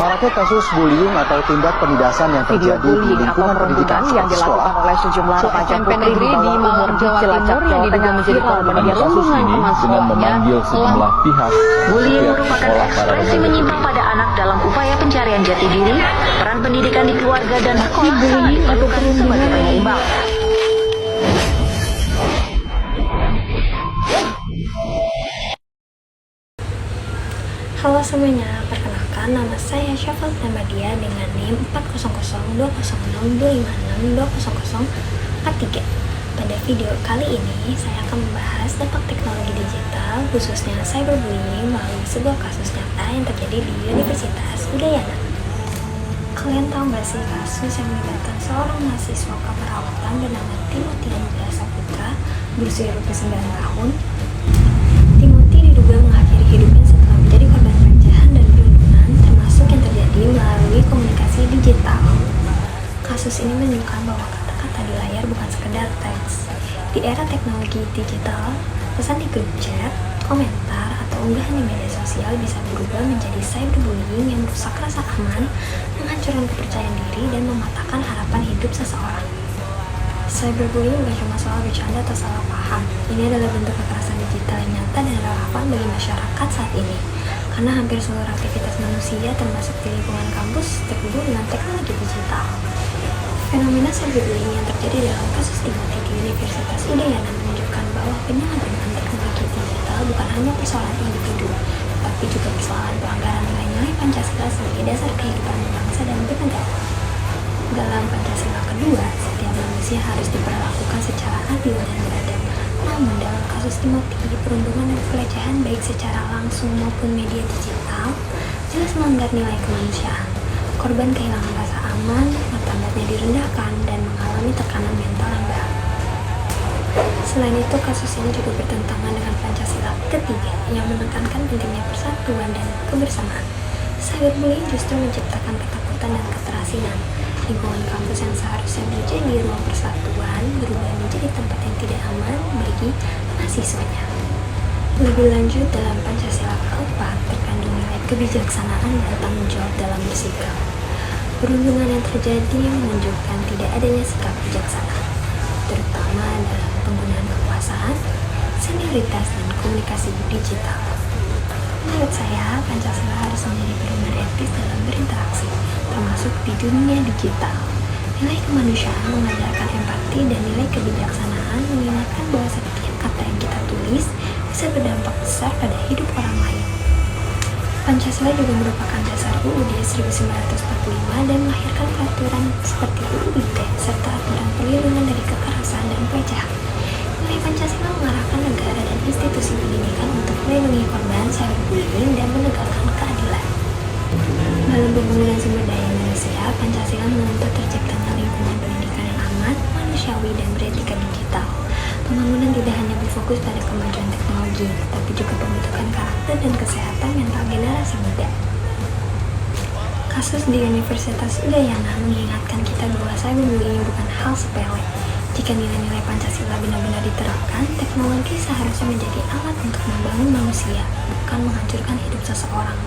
Maraknya kasus bullying atau tindak penindasan yang terjadi di lingkungan pendidikan yang dilakukan oleh sejumlah remaja putri di bawah umur di Cilacap, Jawa Tengah menjadi korban kasus ini dengan memanggil sejumlah pihak. Bullying merupakan ekspresi menyimpang pada anak dalam upaya pencarian jati diri, peran pendidikan di keluarga dan sekolah sangat diperlukan sebagai penyeimbang. Halo semuanya, perkenalkan nama saya Syafal Namadia dengan NIM 400205256200043. Pada video kali ini, saya akan membahas dampak teknologi digital, khususnya cyberbullying melalui sebuah kasus nyata yang terjadi di Universitas Udayana. Kalian tahu gak sih kasus yang melibatkan seorang mahasiswa keperawatan bernama Timothy Indra Saputra berusia 29 tahun? Timothy diduga mengakhiri hidupnya setelah menjadi korban pelecehan dan perundungan, termasuk yang terjadi melalui komunikasi digital. Kasus ini menunjukkan bahwa kata-kata di layar bukan sekedar teks. Di era teknologi digital, pesan di grup chat, komentar, atau unggahan di media sosial bisa berubah menjadi cyberbullying yang merusak rasa aman, menghancurkan kepercayaan diri, dan mematahkan harapan hidup seseorang. Cyberbullying bukan cuma soal bercanda atau salah paham. Ini adalah bentuk kekerasan digital yang nyata dan relevan bagi masyarakat saat ini. Karena hampir seluruh aktivitas manusia, termasuk di lingkungan kampus, terhubung dengan teknologi digital. Fenomena cyberbullying yang terjadi dalam kasus Timothy di Universitas Udayana menunjukkan bahwa penyalahgunaan teknologi digital bukan hanya persoalan individu, tapi juga persoalan pelanggaran nilai-nilai Pancasila sebagai dasar kehidupan bangsa dan bernegara. Dalam Pancasila kedua, setiap manusia harus diperlakukan secara adil dan beradab. Namun dalam kasus Timothy, perundungan dan pelecehan baik secara langsung maupun media digital jelas melanggar nilai kemanusiaan. Korban kehilangan rasa aman, martabatnya direndahkan, dan mengalami tekanan mental yang berat. Selain itu, kasus ini juga bertentangan dengan Pancasila ketiga yang menekankan pentingnya persatuan dan kebersamaan. Cyberbullying justru menciptakan ketakutan dan keterasinan. Lingkungan kampus yang seharusnya menjadi ruang persatuan berubah menjadi tempat yang tidak aman bagi mahasiswanya. Lebih lanjut, dalam Pancasila keempat terkandung nilai kebijaksanaan dan tanggung jawab dalam bersikap. Perundungan yang terjadi menunjukkan tidak adanya sikap bijaksana, terutama dalam penggunaan kekuasaan, senioritas, dan komunikasi digital. Menurut saya, Pancasila harus menjadi pedoman etis dalam berinteraksi, termasuk di dunia digital. Nilai kemanusiaan mengajarkan empati dan nilai kebijaksanaan mengingatkan bahwa setiap kata yang kita tulis bisa berdampak besar pada hidup orang lain. Pancasila juga merupakan dasar UUD 1945 dan melahirkan peraturan seperti UU ITE serta aturan perlindungan dari kekerasan dan pelecehan. Nilai Pancasila mengarahkan negara dan institusi pendidikan untuk melindungi korban cyberbullying dan menegakkan keadilan. Dalam pembangunan sumber daya manusia, Pancasila menuntut terciptanya lingkungan pendidikan yang aman, manusiawi, dan beretika digital. Pembangunan tidak hanya berfokus pada kemajuan teknologi, tapi juga pembentukan karakter dan kesehatan mental generasi muda. Kasus di Universitas Udayana mengingatkan kita bahwa cyberbullying bukan hal sepele. Jika nilai-nilai Pancasila benar-benar diterapkan, teknologi seharusnya menjadi alat untuk membangun manusia, bukan menghancurkan hidup seseorang.